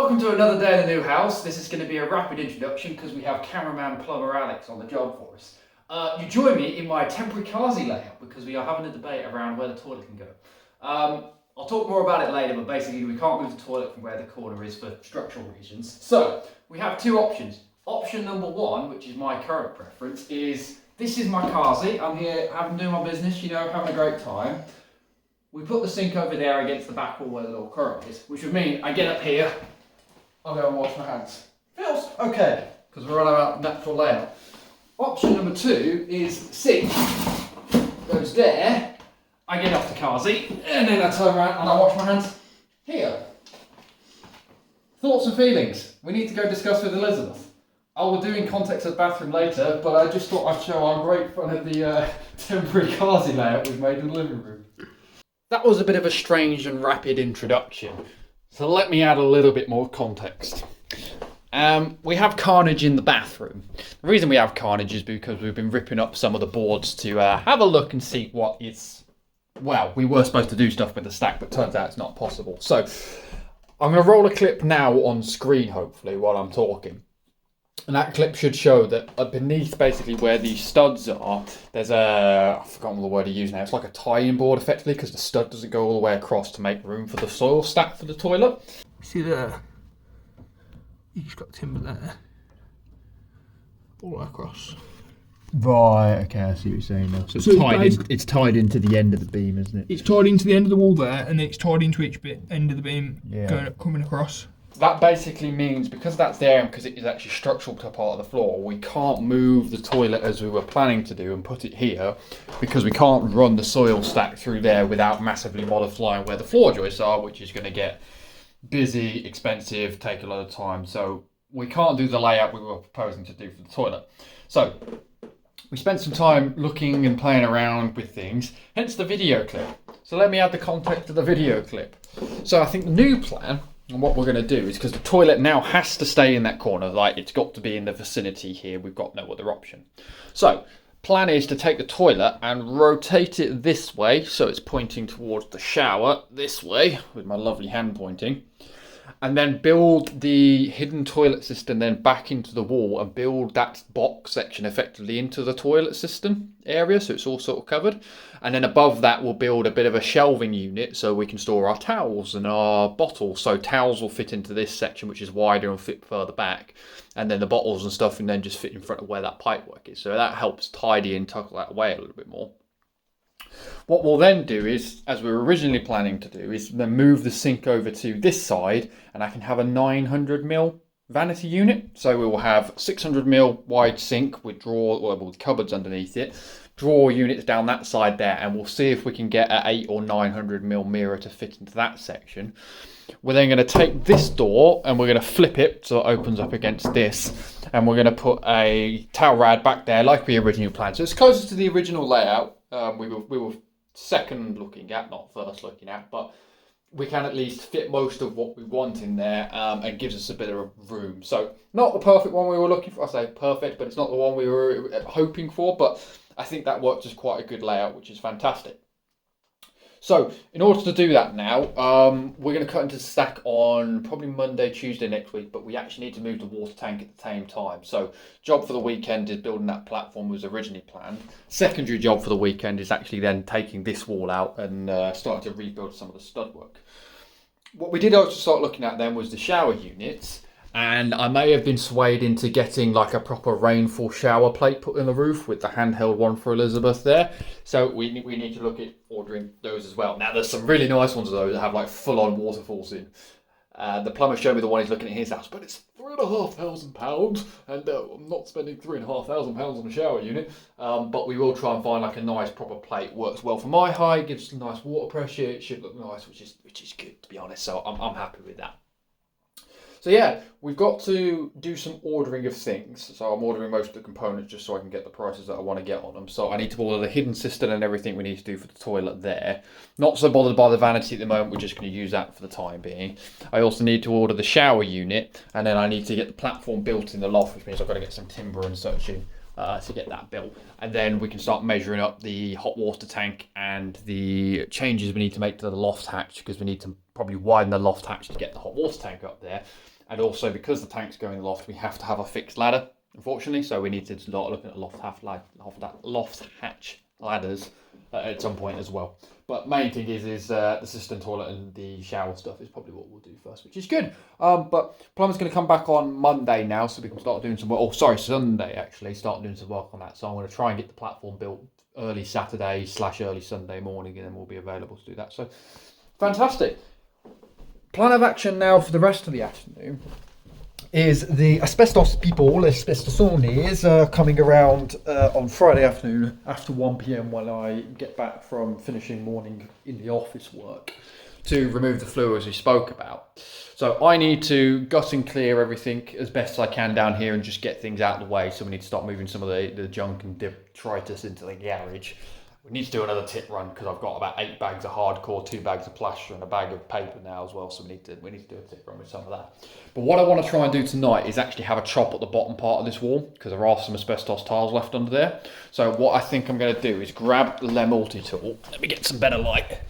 Welcome to another day in the new house. This is going to be a rapid introduction because we have cameraman plumber Alex on the job for us. You join me in my temporary Kazi layout because we are having a debate around where the toilet can go. I'll talk more about it later, but basically we can't move the toilet from where the corner is for structural reasons. So we have two options. Option number one, which is my current preference, is this is my Kazi. I'm here having doing my business, having a great time. We put the sink over there against the back wall where the little current is, which would mean I get up here, I'll go and wash my hands. Feels okay, because we're on our natural layout. Option number two is sink goes there, I get off the Kazi, and then I turn around and I wash my hands here. Thoughts and feelings? We need to go discuss with Elizabeth. I will do in context of the bathroom later, but I just thought I'd show our great fun of the temporary Kazi layout we've made in the living room. That was a bit of a strange and rapid introduction, so let me add a little bit more context. We have carnage in the bathroom. The reason we have carnage is because we've been ripping up some of the boards to have a look and see what is... Well, we were supposed to do stuff with the stack, but turns out it's not possible. So I'm going to roll a clip now on screen, hopefully, while I'm talking. And that clip should show that beneath basically where these studs are, there's I've forgotten the word I use now, it's like a tie-in board effectively because the stud doesn't go all the way across to make room for the soil stack for the toilet. See there? You just got timber there. All the way across. Right, okay, I see what you're saying now. So it's tied into the end of the beam, isn't it? It's tied into the end of the wall there, and then it's tied into each end of the beam coming across. That basically means, because that's there and because it is actually structural to a part of the floor, we can't move the toilet as we were planning to do and put it here because we can't run the soil stack through there without massively modifying where the floor joists are, which is going to get busy, expensive, take a lot of time. So we can't do the layout we were proposing to do for the toilet. So we spent some time looking and playing around with things, hence the video clip. So let me add the context of the video clip. So I think the new plan, and what we're going to do is, because the toilet now has to stay in that corner, like it's got to be in the vicinity here, we've got no other option. So plan is to take the toilet and rotate it this way, so it's pointing towards the shower this way, with my lovely hand pointing, and then build the hidden toilet system then back into the wall and build that box section effectively into the toilet system area, so it's all sort of covered. And then above that we'll build a bit of a shelving unit so we can store our towels and our bottles. So towels will fit into this section, which is wider and fit further back, and then the bottles and stuff and then just fit in front of where that pipework is. So that helps tidy and tuck that away a little bit more. What we'll then do is, as we were originally planning to do, is then move the sink over to this side, and I can have a 900mm vanity unit. So we will have 600mm wide sink with with cupboards underneath it, drawer units down that side there, and we'll see if we can get an 800 or 900mm mirror to fit into that section. We're then going to take this door and we're going to flip it so it opens up against this, and we're going to put a towel rad back there like we originally planned. So it's closer to the original layout. We were second looking at, not first looking at, but we can at least fit most of what we want in there, and gives us a bit of room. So not the perfect one we were looking for. I say perfect, but it's not the one we were hoping for, but I think that works as quite a good layout, which is fantastic. So in order to do that now, we're going to cut into the stack on probably Monday, Tuesday next week, but we actually need to move the water tank at the same time. So job for the weekend is building that platform was originally planned. Secondary job for the weekend is actually then taking this wall out and starting to rebuild some of the stud work. What we did also start looking at then was the shower units. And I may have been swayed into getting like a proper rainfall shower plate put in the roof with the handheld one for Elizabeth there. So we need to look at ordering those as well. Now there's some really nice ones of those that have like full-on waterfalls in. The plumber showed me the one he's looking at his house, but it's £3,500 and I'm not spending £3,500 on a shower unit. But we will try and find like a nice proper plate. Works well for my height, gives some nice water pressure. It should look nice, which is good to be honest. So I'm happy with that. So yeah, we've got to do some ordering of things. So I'm ordering most of the components just so I can get the prices that I want to get on them. So I need to order the hidden cistern and everything we need to do for the toilet there. Not so bothered by the vanity at the moment, we're just going to use that for the time being. I also need to order the shower unit, and then I need to get the platform built in the loft, which means I've got to get some timber and such in to get that built. And then we can start measuring up the hot water tank and the changes we need to make to the loft hatch, because we need to probably widen the loft hatch to get the hot water tank up there. And also because the tank's going in the loft, we have to have a fixed ladder, unfortunately. So we need to start looking at loft hatch ladders at some point as well. But main thing is the cistern toilet and the shower stuff is probably what we'll do first, which is good. But plumber's going to come back on Monday now, so we can start doing some work. Oh, sorry, Sunday actually, start doing some work on that. So I'm going to try and get the platform built early Saturday / early Sunday morning, and then we'll be available to do that. So fantastic. Plan of action now for the rest of the afternoon is the asbestos people, asbestosonies, coming around on Friday afternoon after 1 p.m. when I get back from finishing morning in the office work to remove the flue as we spoke about. So I need to gut and clear everything as best as I can down here and just get things out of the way. So we need to start moving some of the junk and detritus into the garage. We need to do another tip run because I've got about 8 bags of hardcore, 2 bags of plaster and a bag of paper now as well. So we need to do a tip run with some of that. But what I want to try and do tonight is actually have a chop at the bottom part of this wall because there are some asbestos tiles left under there. So what I think I'm going to do is grab the multi-tool. Let me get some better light.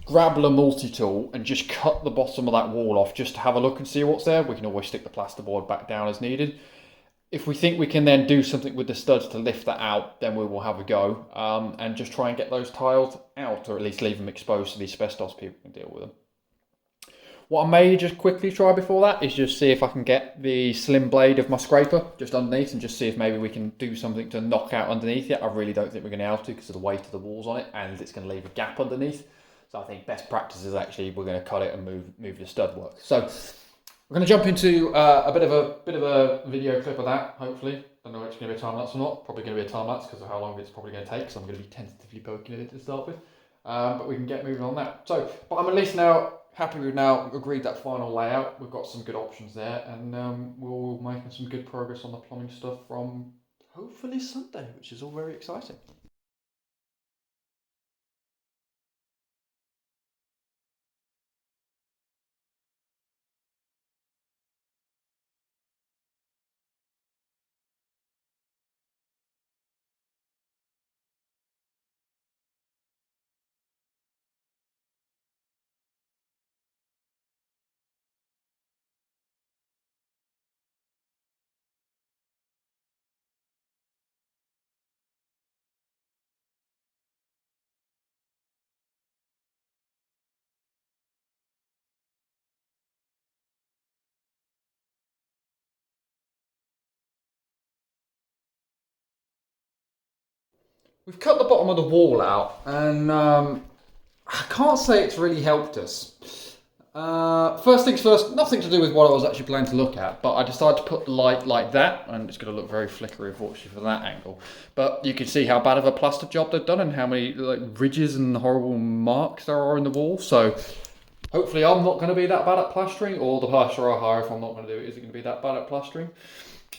Grab the multi-tool and just cut the bottom of that wall off just to have a look and see what's there. We can always stick the plasterboard back down as needed. If we think we can then do something with the studs to lift that out, then we will have a go and just try and get those tiles out, or at least leave them exposed so the asbestos people can deal with them. What I may just quickly try before that is just see if I can get the slim blade of my scraper just underneath and just see if maybe we can do something to knock out underneath it. I really don't think we're going to be able to because of the weight of the walls on it, and it's going to leave a gap underneath. So I think best practice is actually we're going to cut it and move the stud work. So we're going to jump into a bit of a video clip of that, hopefully. I don't know if it's going to be a time lapse or not. Probably going to be a time lapse because of how long it's probably going to take, so I'm going to be tentatively poking it to start with. But we can get moving on that. So, but I'm at least now happy we've now agreed that final layout. We've got some good options there, and we're making some good progress on the plumbing stuff from hopefully Sunday, which is all very exciting. We've cut the bottom of the wall out, and I can't say it's really helped us. First things first, nothing to do with what I was actually planning to look at, but I decided to put the light like that, and it's going to look very flickery, unfortunately, from that angle. But you can see how bad of a plaster job they've done and how many ridges and horrible marks there are in the wall. So hopefully I'm not going to be that bad at plastering, or the plasterer hire, if I'm not going to do it, isn't going to be that bad at plastering.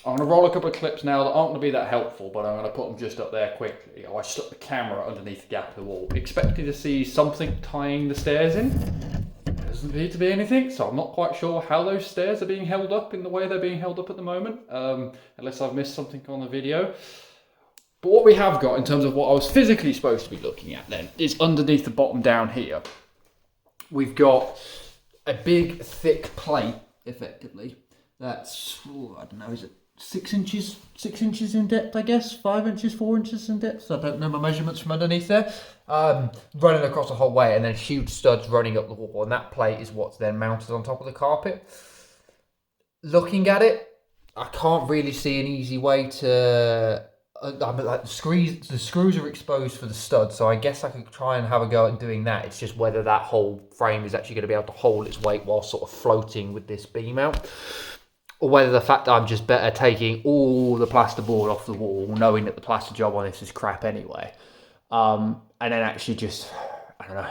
I'm going to roll a couple of clips now that aren't going to be that helpful, but I'm going to put them just up there quickly. I stuck the camera underneath the gap of the wall, expecting to see something tying the stairs in. There doesn't appear to be anything, so I'm not quite sure how those stairs are being held up in the way they're being held up at the moment, unless I've missed something on the video. But what we have got in terms of what I was physically supposed to be looking at then is underneath the bottom down here. We've got a big thick plate, effectively, that's, I don't know, is it 6 inches in depth, I guess, 5 inches, 4 inches in depth. I don't know my measurements from underneath there. Running across the whole way, and then huge studs running up the wall, and that plate is what's then mounted on top of the carpet. Looking at it, I can't really see an easy way to. The screws are exposed for the stud, so I guess I could try and have a go at doing that. It's just whether that whole frame is actually going to be able to hold its weight while sort of floating with this beam out. Or whether the fact that I'm just better taking all the plasterboard off the wall, knowing that the plaster job on this is crap anyway. And then actually just, I don't know,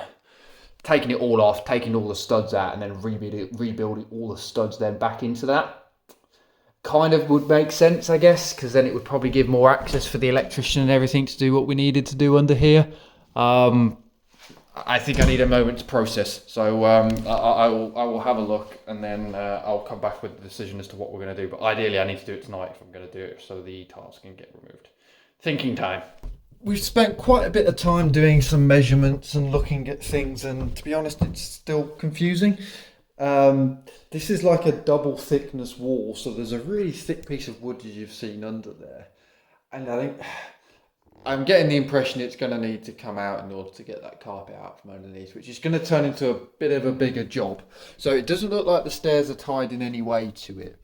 taking it all off, taking all the studs out, and then rebuilding all the studs then back into that. Kind of would make sense, I guess, because then it would probably give more access for the electrician and everything to do what we needed to do under here. I think I need a moment to process, so I will have a look, and then I'll come back with the decision as to what we're going to do. But ideally, I need to do it tonight if I'm going to do it, so the tiles can get removed. Thinking time. We've spent quite a bit of time doing some measurements and looking at things, and to be honest, it's still confusing. This is like a double thickness wall, so there's a really thick piece of wood as you've seen under there. And I think I'm getting the impression it's going to need to come out in order to get that carpet out from underneath, which is going to turn into a bit of a bigger job. So it doesn't look like the stairs are tied in any way to it,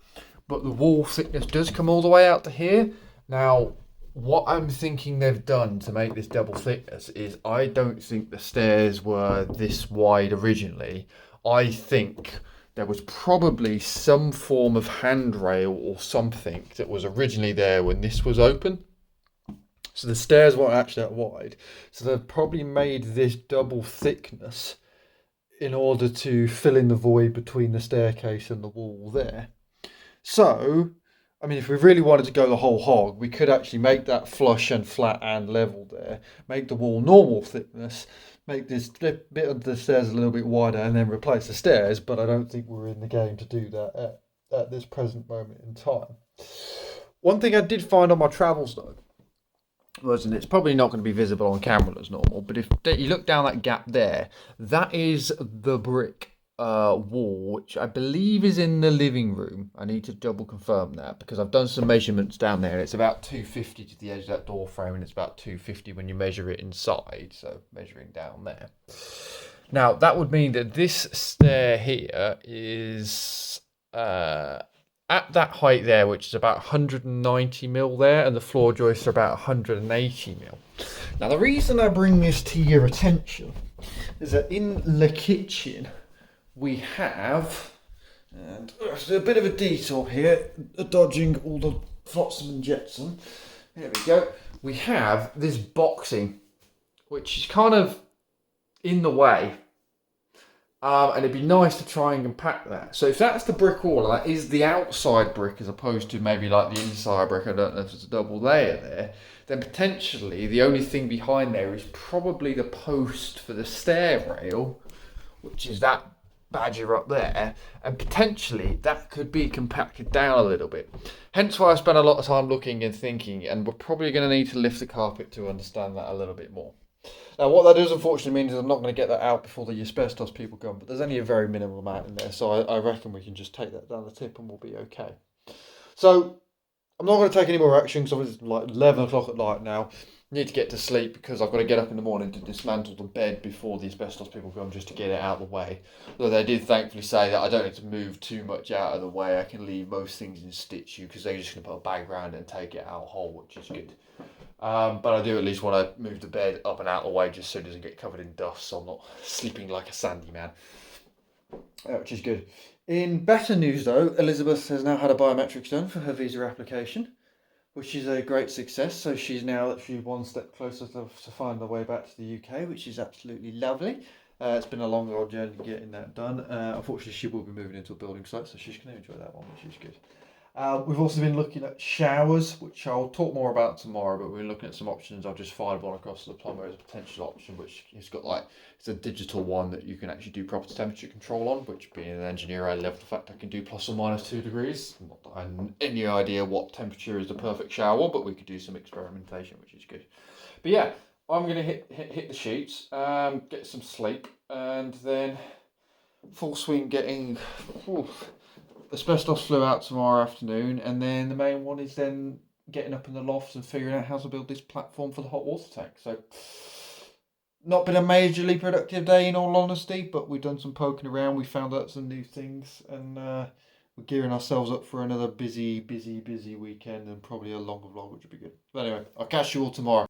but the wall thickness does come all the way out to here. Now, what I'm thinking they've done to make this double thickness is I don't think the stairs were this wide originally. I think there was probably some form of handrail or something that was originally there when this was open. So the stairs weren't actually that wide. So they've probably made this double thickness in order to fill in the void between the staircase and the wall there. So, I mean, if we really wanted to go the whole hog, we could actually make that flush and flat and level there, make the wall normal thickness, make this bit of the stairs a little bit wider, and then replace the stairs, but I don't think we're in the game to do that at this present moment in time. One thing I did find on my travels though, and it's probably not going to be visible on camera as normal, but if you look down that gap there, that is the brick wall, which I believe is in the living room. I need to double confirm that because I've done some measurements down there and it's about 250 to the edge of that door frame and it's about 250 when you measure it inside, so measuring down there. Now that would mean that this stair here is at that height there, which is about 190 mil there, and the floor joists are about 180 mil. Now the reason I bring this to your attention is that in the kitchen we have, and there's a bit of a detour here, dodging all the flotsam and jetsam. There we go. We have this boxing, which is kind of in the way. And it'd be nice to try and compact that. So if that's the brick wall, that is the outside brick as opposed to maybe like the inside brick, I don't know if it's a double layer there, then potentially the only thing behind there is probably the post for the stair rail, which is that badger up there, and potentially that could be compacted down a little bit. Hence why I spent a lot of time looking and thinking, and we're probably going to need to lift the carpet to understand that a little bit more. Now, what that does unfortunately mean is I'm not going to get that out before the asbestos people come, but there's only a very minimal amount in there, so I reckon we can just take that down the tip and we'll be okay. So, I'm not going to take any more action because it's like 11 o'clock at night now. I need to get to sleep because I've got to get up in the morning to dismantle the bed before the asbestos people come just to get it out of the way. Though they did thankfully say that I don't need to move too much out of the way. I can leave most things in situ because they're just going to put a bag around it and take it out whole, which is good. But I do at least want to move the bed up and out of the way just so it doesn't get covered in dust, so I'm not sleeping like a sandy man, which is good. In better news though, Elizabeth has now had a biometrics done for her visa application, which is a great success. So she's now actually one step closer to find her way back to the UK, which is absolutely lovely. It's been a long old journey getting that done. Unfortunately, she will be moving into a building site, so she's going to enjoy that one, which is good. We've also been looking at showers, which I'll talk more about tomorrow, but we're looking at some options. I've just fired one across to the plumber as a potential option, which has got it's a digital one that you can actually do proper temperature control on, which being an engineer, I love the fact I can do plus or minus 2 degrees. Not that I have any idea what temperature is the perfect shower, but we could do some experimentation, which is good. But yeah, I'm going to hit the sheets, get some sleep, and then full swing getting... asbestos flew out tomorrow afternoon, and then the main one is then getting up in the lofts and figuring out how to build this platform for the hot water tank. So not been a majorly productive day in all honesty, but we've done some poking around, we found out some new things, and we're gearing ourselves up for another busy weekend and probably a longer vlog, which would be good. But anyway, I'll catch you all tomorrow.